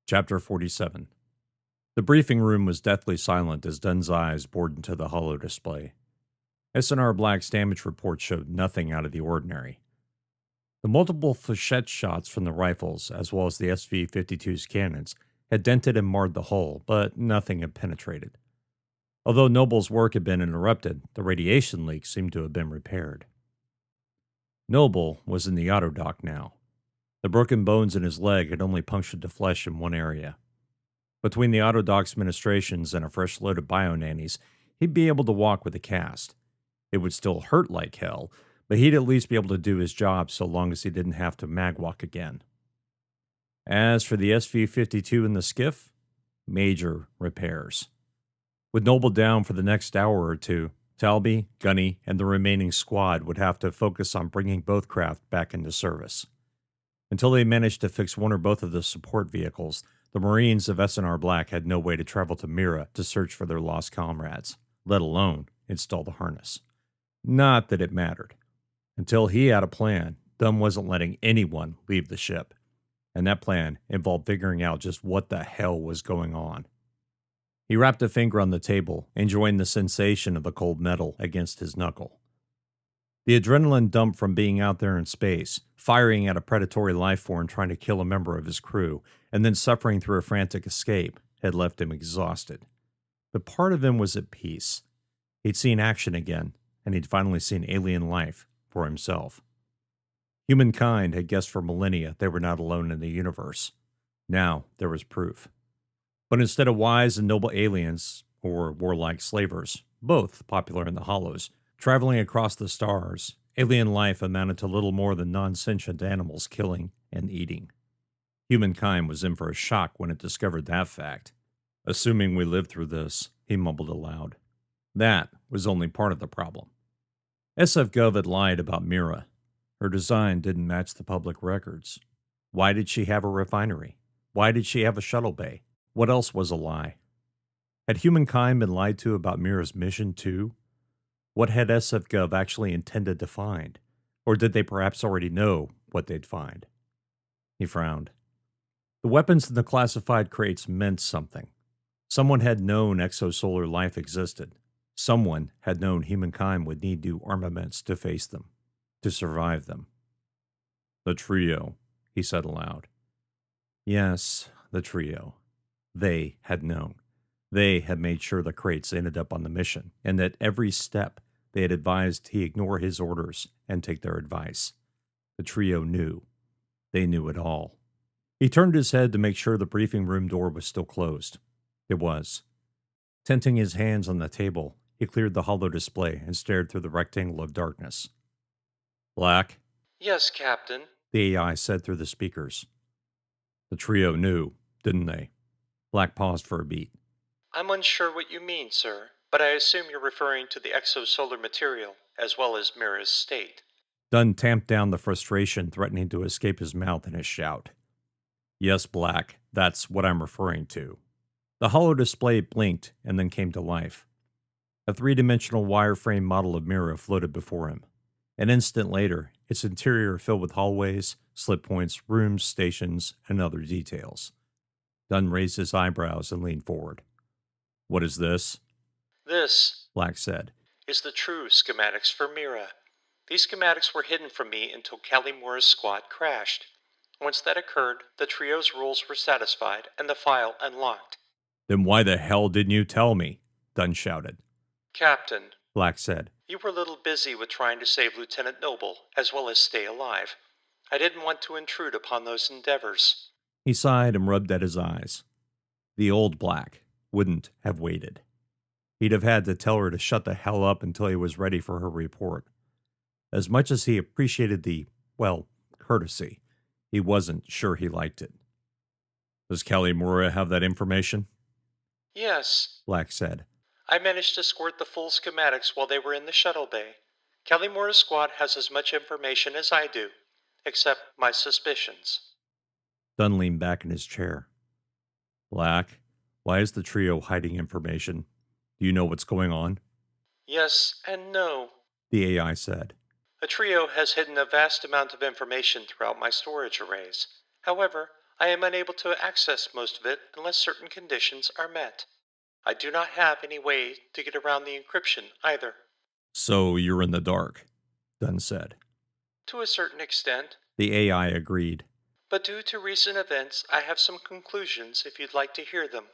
Chapter 47. The briefing room was deathly silent as Dunn's eyes bored into the holo display. S&R Black's damage report showed nothing out of the ordinary. The multiple flechette shots from the rifles, as well as the SV-52's cannons, had dented and marred the hull, but nothing had penetrated. Although Noble's work had been interrupted, the radiation leak seemed to have been repaired. Noble was in the autodock now. The broken bones in his leg had only punctured the flesh in one area. Between the autodock's ministrations and a fresh load of bio-nannies, he'd be able to walk with a cast. It would still hurt like hell, but he'd at least be able to do his job so long as he didn't have to magwalk again. As for the SV-52 and the skiff, major repairs. With Noble down for the next hour or two, Talby, Gunny, and the remaining squad would have to focus on bringing both craft back into service. Until they managed to fix one or both of the support vehicles, the Marines of S&R Black had no way to travel to Mira to search for their lost comrades, let alone install the harness. Not that it mattered. Until he had a plan, Dunn wasn't letting anyone leave the ship, and that plan involved figuring out just what the hell was going on. He wrapped a finger on the table, enjoying the sensation of the cold metal against his knuckle. The adrenaline dump from being out there in space, firing at a predatory life form trying to kill a member of his crew, and then suffering through a frantic escape, had left him exhausted. But part of him was at peace. He'd seen action again, and he'd finally seen alien life for himself. Humankind had guessed for millennia they were not alone in the universe. Now there was proof. But instead of wise and noble aliens, or warlike slavers, both popular in the hollows, traveling across the stars, alien life amounted to little more than non-sentient animals killing and eating. Humankind was in for a shock when it discovered that fact. Assuming we lived through this, he mumbled aloud. That was only part of the problem. SF-Gov had lied about Mira. Her design didn't match the public records. Why did she have a refinery? Why did she have a shuttle bay? What else was a lie? Had humankind been lied to about Mira's mission too? What had SF-Gov actually intended to find? Or did they perhaps already know what they'd find? He frowned. The weapons in the classified crates meant something. Someone had known exosolar life existed. Someone had known humankind would need new armaments to face them, to survive them. The trio, he said aloud. Yes, the trio. They had known. They had made sure the crates ended up on the mission, and that every step they had advised he ignore his orders and take their advice. The trio knew. They knew it all. He turned his head to make sure the briefing room door was still closed. It was. Tenting his hands on the table, he cleared the holo display and stared through the rectangle of darkness. Black? Yes, Captain, the AI said through the speakers. The trio knew, didn't they? Black paused for a beat. I'm unsure what you mean, sir, but I assume you're referring to the exosolar material, as well as Mira's state. Dunn tamped down the frustration threatening to escape his mouth in his shout. Yes, Black, that's what I'm referring to. The holo display blinked and then came to life. A three-dimensional wireframe model of Mira floated before him. An instant later, its interior filled with hallways, slit points, rooms, stations, and other details. Dunn raised his eyebrows and leaned forward. What is this? This, Black said, is the true schematics for Mira. These schematics were hidden from me until Calimura's squad crashed. Once that occurred, the trio's rules were satisfied and the file unlocked. Then why the hell didn't you tell me? Dunn shouted. Captain, Black said, you were a little busy with trying to save Lieutenant Noble, as well as stay alive. I didn't want to intrude upon those endeavors. He sighed and rubbed at his eyes. The old Black wouldn't have waited. He'd have had to tell her to shut the hell up until he was ready for her report. As much as he appreciated the, courtesy, he wasn't sure he liked it. Does Calimura have that information? Yes, Black said. I managed to squirt the full schematics while they were in the shuttle bay. Calimura's squad has as much information as I do, except my suspicions. Dunn leaned back in his chair. Black, why is the trio hiding information? Do you know what's going on? Yes and no, The AI said. The trio has hidden a vast amount of information throughout my storage arrays. However, I am unable to access most of it unless certain conditions are met. I do not have any way to get around the encryption either. So you're in the dark, Dunn said. To a certain extent. The AI agreed. But due to recent events, I have some conclusions if you'd like to hear them.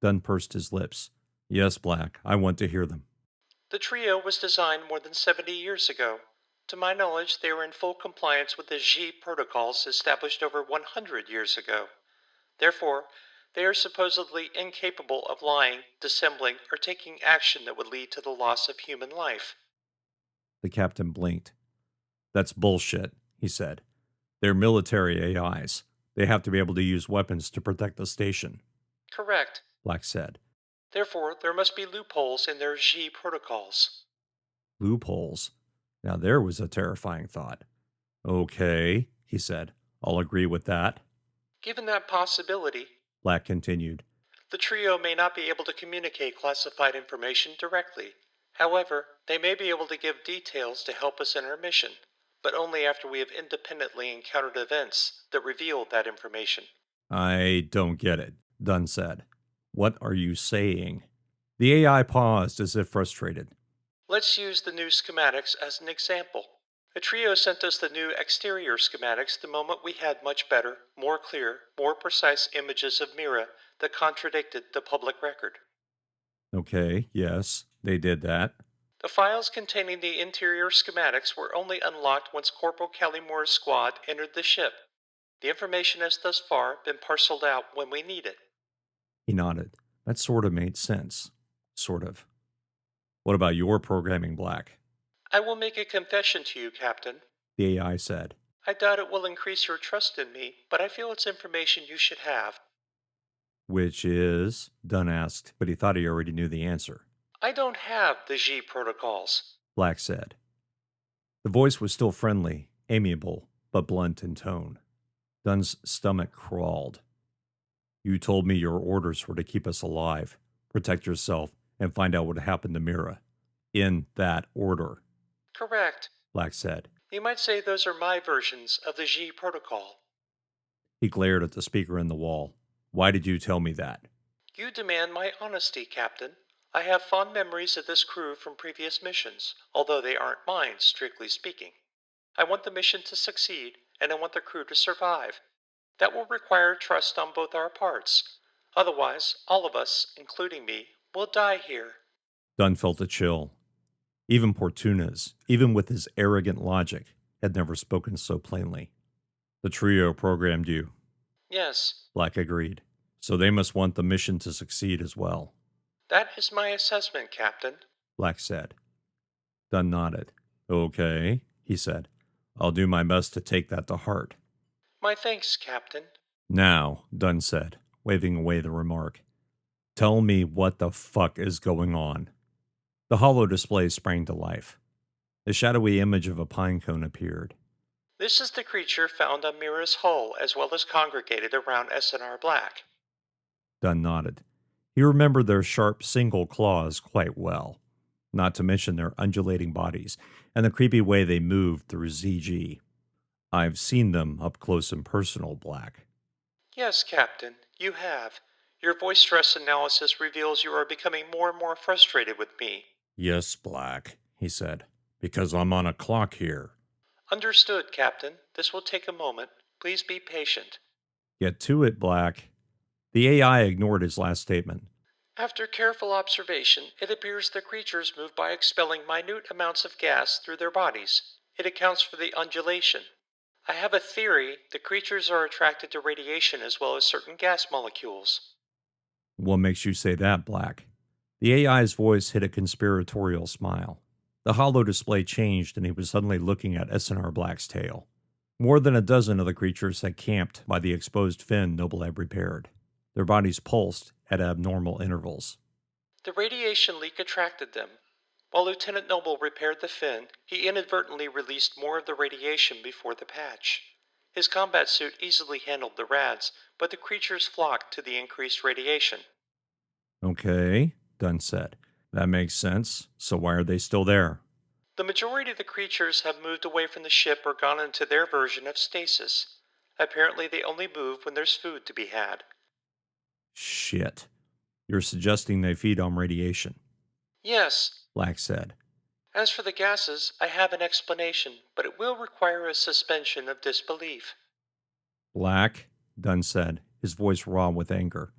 Dunn pursed his lips. Yes, Black, I want to hear them. The trio was designed more than 70 years ago. To my knowledge, they were in full compliance with the G protocols established over 100 years ago. Therefore, they are supposedly incapable of lying, dissembling, or taking action that would lead to the loss of human life. The captain blinked. That's bullshit, he said. They're military AIs. They have to be able to use weapons to protect the station. Correct. Black said. Therefore, there must be loopholes in their G protocols. Loopholes? Now there was a terrifying thought. Okay, he said. I'll agree with that. Given that possibility, Black continued, the trio may not be able to communicate classified information directly. However, they may be able to give details to help us in our mission, but only after we have independently encountered events that reveal that information. I don't get it, Dunn said. What are you saying? The AI paused as if frustrated. Let's use the new schematics as an example. The trio sent us the new exterior schematics the moment we had much better, more clear, more precise images of Mira that contradicted the public record. Okay, yes, they did that. The files containing the interior schematics were only unlocked once Corporal Callimore's squad entered the ship. The information has thus far been parceled out when we need it. He nodded. That sort of made sense. Sort of. What about your programming, Black? I will make a confession to you, Captain. The AI said. I doubt it will increase your trust in me, but I feel it's information you should have. Which is? Dunn asked, but he thought he already knew the answer. I don't have the G protocols, Black said. The voice was still friendly, amiable, but blunt in tone. Dunn's stomach crawled. You told me your orders were to keep us alive, protect yourself, and find out what happened to Mira. In that order. Correct, Black said. You might say those are my versions of the G protocol. He glared at the speaker in the wall. Why did you tell me that? You demand my honesty, Captain. I have fond memories of this crew from previous missions, although they aren't mine, strictly speaking. I want the mission to succeed, and I want the crew to survive. That will require trust on both our parts. Otherwise, all of us, including me, will die here. Dunn felt a chill. Even Portunas, even with his arrogant logic, had never spoken so plainly. The trio programmed you. Yes. Black agreed. So they must want the mission to succeed as well. That is my assessment, Captain. Black said. Dunn nodded. Okay, he said. I'll do my best to take that to heart. My thanks, Captain. Now, Dunn said, waving away the remark. Tell me what the fuck is going on. The holo display sprang to life. The shadowy image of a pinecone appeared. This is the creature found on Mira's hull as well as congregated around S&R Black. Dunn nodded. He remembered their sharp single claws quite well, not to mention their undulating bodies and the creepy way they moved through ZG. I've seen them up close and personal, Black. Yes, Captain, you have. Your voice stress analysis reveals you are becoming more and more frustrated with me. Yes, Black, he said, because I'm on a clock here. Understood, Captain. This will take a moment. Please be patient. Get to it, Black. The AI ignored his last statement. After careful observation, it appears the creatures move by expelling minute amounts of gas through their bodies. It accounts for the undulation. I have a theory the creatures are attracted to radiation as well as certain gas molecules. What makes you say that, Black? The AI's voice hid a conspiratorial smile. The holo display changed and he was suddenly looking at S&R Black's tail. More than a dozen of the creatures had camped by the exposed fin Noble had repaired. Their bodies pulsed at abnormal intervals. The radiation leak attracted them. While Lieutenant Noble repaired the fin, he inadvertently released more of the radiation before the patch. His combat suit easily handled the rads, but the creatures flocked to the increased radiation. Okay, Dunn said. That makes sense. So why are they still there? The majority of the creatures have moved away from the ship or gone into their version of stasis. Apparently they only move when there's food to be had. Shit. You're suggesting they feed on radiation, Yes. Black said. As for the gases, I have an explanation, but it will require a suspension of disbelief. Black, Dunn said, his voice raw with anger.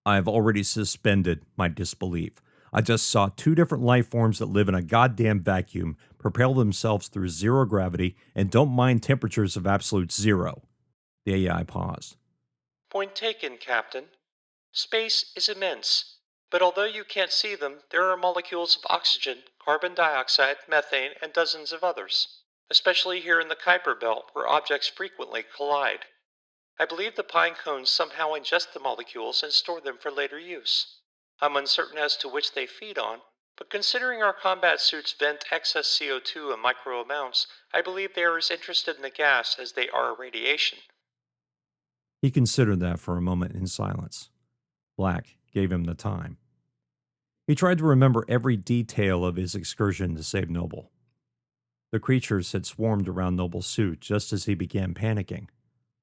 I've already suspended my disbelief. I just saw two different life forms that live in a goddamn vacuum, propel themselves through zero gravity, and don't mind temperatures of absolute zero. The AI paused. Point taken, Captain. Space is immense, but although you can't see them, there are molecules of oxygen, carbon dioxide, methane, and dozens of others, especially here in the Kuiper Belt where objects frequently collide. I believe the pine cones somehow ingest the molecules and store them for later use. I'm uncertain as to which they feed on, but considering our combat suits vent excess CO2 in micro amounts, I believe they are as interested in the gas as they are radiation. He considered that for a moment in silence. Black gave him the time. He tried to remember every detail of his excursion to save Noble. The creatures had swarmed around Noble's suit just as he began panicking.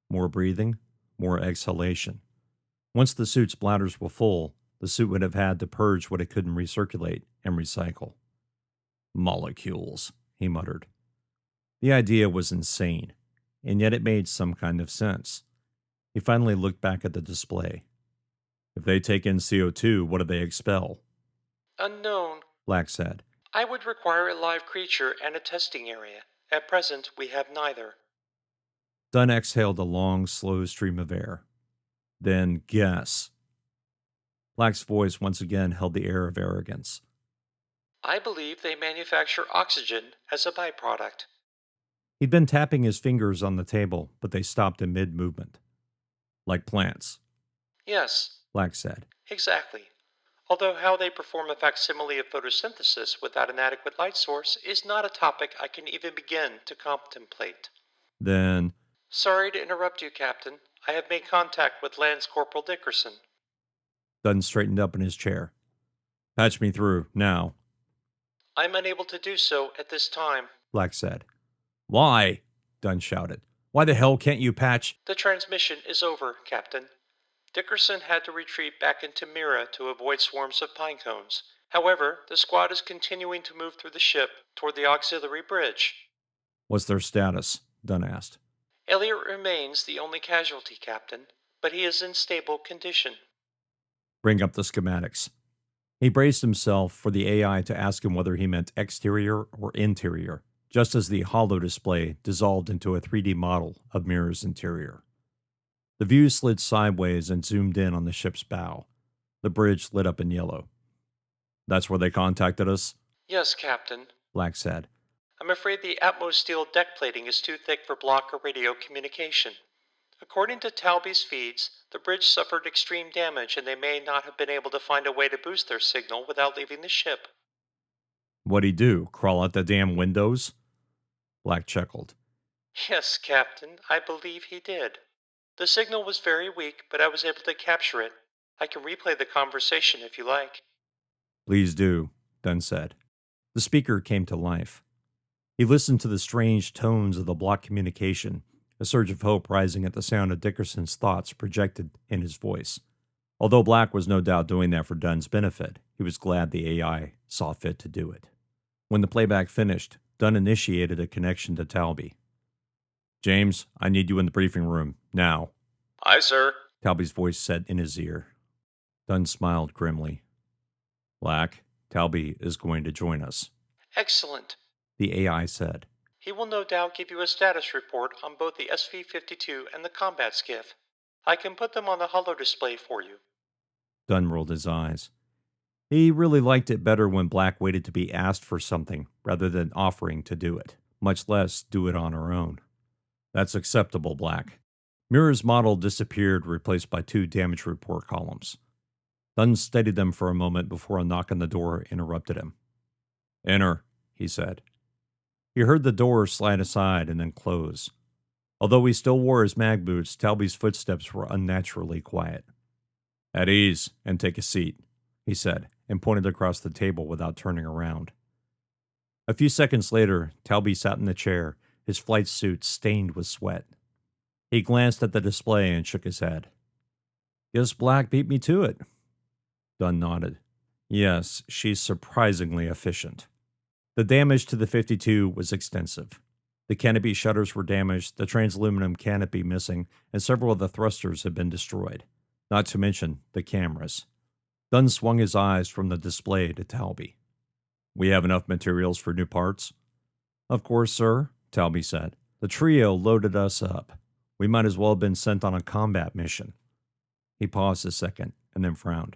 More breathing, more exhalation. Once the suit's bladders were full, the suit would have had to purge what it couldn't recirculate and recycle. Molecules, he muttered. The idea was insane, and yet it made some kind of sense. He finally looked back at the display. If they take in CO2, what do they expel? Unknown. Black said. I would require a live creature and a testing area. At present, we have neither. Dunn exhaled a long, slow stream of air. Then guess. Black's voice once again held the air of arrogance. I believe they manufacture oxygen as a byproduct. He'd been tapping his fingers on the table, but they stopped in mid-movement. Like plants, Yes, Black said. exactly. Although how they perform a facsimile of photosynthesis without an adequate light source is not a topic I can even begin to contemplate. Then, Sorry to interrupt you, Captain. I have made contact with Lance Corporal Dickerson. Dunn straightened up in his chair. Patch me through, now, I'm unable to do so at this time. Black said. Why? Dunn shouted. Why the hell can't you patch? The transmission is over, Captain. Dickerson had to retreat back into Mira to avoid swarms of pine cones. However, the squad is continuing to move through the ship toward the auxiliary bridge. What's their status? Dunn asked. Elliot remains the only casualty, Captain, but he is in stable condition. Bring up the schematics. He braced himself for the AI to ask him whether he meant exterior or interior, just as the holo display dissolved into a 3D model of Mira's interior. The view slid sideways and zoomed in on the ship's bow. The bridge lit up in yellow. That's where they contacted us? Yes, Captain. Black said. I'm afraid the Atmos steel deck plating is too thick for block or radio communication. According to Talby's feeds, the bridge suffered extreme damage and they may not have been able to find a way to boost their signal without leaving the ship. What'd he do? Crawl out the damn windows? Black chuckled. Yes, Captain, I believe he did. The signal was very weak, but I was able to capture it. I can replay the conversation if you like. Please do, Dunn said. The speaker came to life. He listened to the strange tones of the block communication, a surge of hope rising at the sound of Dickerson's thoughts projected in his voice. Although Black was no doubt doing that for Dunn's benefit, he was glad the AI saw fit to do it. When the playback finished, Dunn initiated a connection to Talby. James, I need you in the briefing room, now. Aye, sir. Talby's voice said in his ear. Dunn smiled grimly. Black, Talby is going to join us, Excellent. the AI said. He will no doubt give you a status report on both the SV-52 and the combat skiff. I can put them on the holo display for you. Dunn rolled his eyes. He really liked it better when Black waited to be asked for something rather than offering to do it, much less do it on her own. That's acceptable, Black. Mira's model disappeared, replaced by 2 damage report columns. Dunn steadied them for a moment before a knock on the door interrupted him. Enter, he said. He heard the door slide aside and then close. Although he still wore his mag boots, Talby's footsteps were unnaturally quiet. At ease, and take a seat, he said, and pointed across the table without turning around. A few seconds later, Talby sat in the chair, his flight suit stained with sweat. He glanced at the display and shook his head. Guess Black beat me to it. Dunn nodded. Yes, she's surprisingly efficient. The damage to the 52 was extensive. The canopy shutters were damaged, the transaluminum canopy missing, and several of the thrusters had been destroyed. Not to mention the cameras. Dunn swung his eyes from the display to Talby. We have enough materials for new parts? Of course, sir, Talby said. The trio loaded us up. We might as well have been sent on a combat mission. He paused a second and then frowned.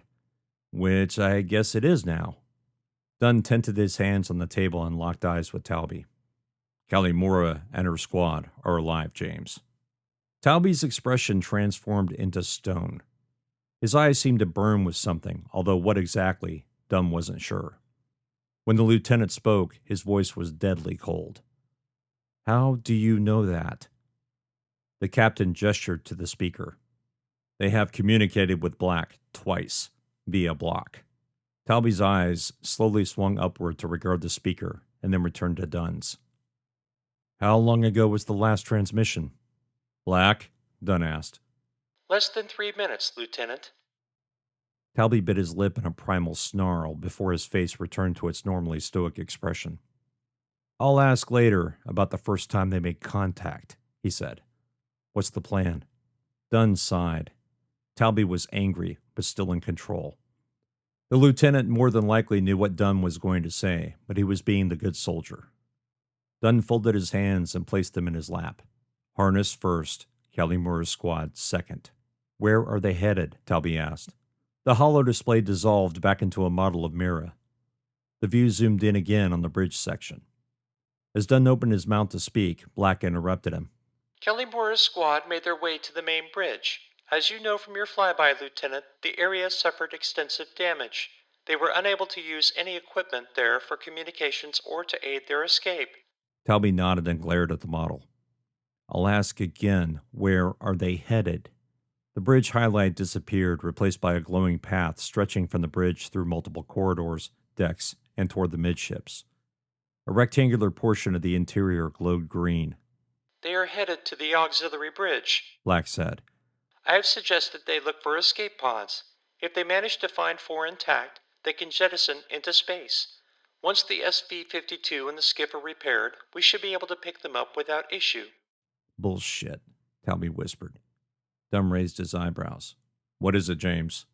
Which I guess it is now. Dunn tented his hands on the table and locked eyes with Talby. Mira and her squad are alive, James. Talby's expression transformed into stone. His eyes seemed to burn with something, although what exactly, Dunn wasn't sure. When the lieutenant spoke, his voice was deadly cold. How do you know that? The captain gestured to the speaker. They have communicated with Black twice, via block. Talby's eyes slowly swung upward to regard the speaker and then returned to Dunn's. How long ago was the last transmission? Black? Dunn asked. Less than 3 minutes, Lieutenant. Talby bit his lip in a primal snarl before his face returned to its normally stoic expression. I'll ask later about the first time they made contact, he said. What's the plan? Dunn sighed. Talby was angry, but still in control. The lieutenant more than likely knew what Dunn was going to say, but he was being the good soldier. Dunn folded his hands and placed them in his lap. Harness first, Mira's squad second. Where are they headed? Talby asked. The holo display dissolved back into a model of Mira. The view zoomed in again on the bridge section. As Dunn opened his mouth to speak, Black interrupted him. Mira's squad made their way to the main bridge. As you know from your flyby, Lieutenant, the area suffered extensive damage. They were unable to use any equipment there for communications or to aid their escape. Talby nodded and glared at the model. I'll ask again, where are they headed? The bridge highlight disappeared, replaced by a glowing path stretching from the bridge through multiple corridors, decks, and toward the midships. A rectangular portion of the interior glowed green. They are headed to the auxiliary bridge, Black said. I have suggested they look for escape pods. If they manage to find 4 intact, they can jettison into space. Once the SV-52 and the skiff are repaired, we should be able to pick them up without issue. Bullshit, Talby whispered. Dunn raised his eyebrows. What is it, James?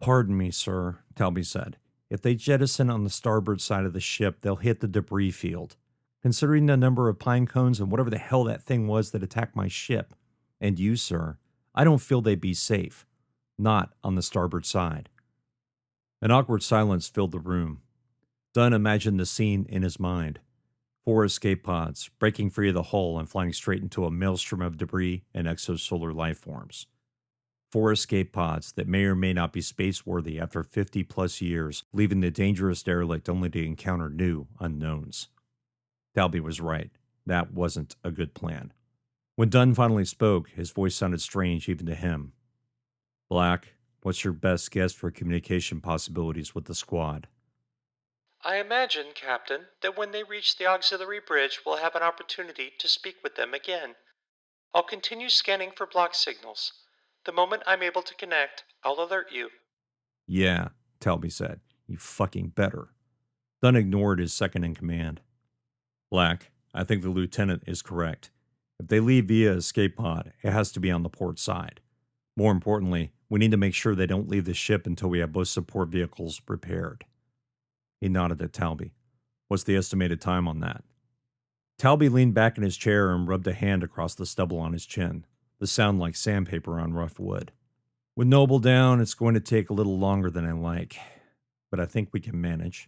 Pardon me, sir, Talby said. If they jettison on the starboard side of the ship, they'll hit the debris field. Considering the number of pine cones and whatever the hell that thing was that attacked my ship, and you, sir, I don't feel they'd be safe. Not on the starboard side. An awkward silence filled the room. Dunn imagined the scene in his mind. 4 escape pods, breaking free of the hull and flying straight into a maelstrom of debris and exosolar life forms. 4 escape pods that may or may not be space-worthy after 50-plus years, leaving the dangerous derelict only to encounter new unknowns. Talby was right. That wasn't a good plan. When Dunn finally spoke, his voice sounded strange even to him. Black, what's your best guess for communication possibilities with the squad? I imagine, Captain, that when they reach the auxiliary bridge, we'll have an opportunity to speak with them again. I'll continue scanning for block signals. The moment I'm able to connect, I'll alert you. Yeah, Talby said. You fucking better. Dunn ignored his second in command. Black, I think the lieutenant is correct. If they leave via escape pod, it has to be on the port side. More importantly, we need to make sure they don't leave the ship until we have both support vehicles repaired. He nodded at Talby. What's the estimated time on that? Talby leaned back in his chair and rubbed a hand across the stubble on his chin, the sound like sandpaper on rough wood. With Noble down, it's going to take a little longer than I like, but I think we can manage.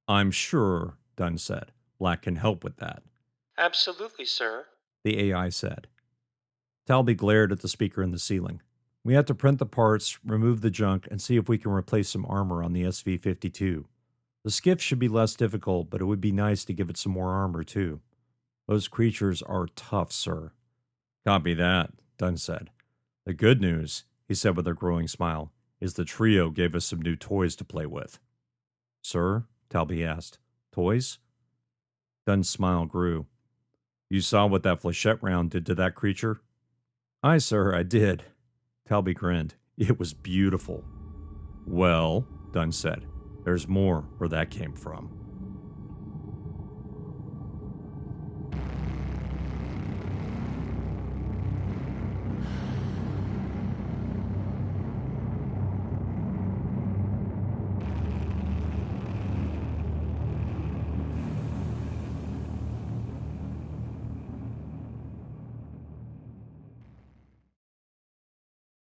I'm sure, Dunn said. Black can help with that. Absolutely, sir, the AI said. Talby glared at the speaker in the ceiling. We have to print the parts, remove the junk, and see if we can replace some armor on the SV-52. The skiff should be less difficult, but it would be nice to give it some more armor, too. Those creatures are tough, sir. Copy that, Dunn said. The good news, he said with a growing smile, is the trio gave us some new toys to play with. Sir? Talby asked. Toys? Dunn's smile grew. You saw what that flechette round did to that creature? Aye, sir, I did. Talby grinned. It was beautiful. Well, Dunn said, there's more where that came from.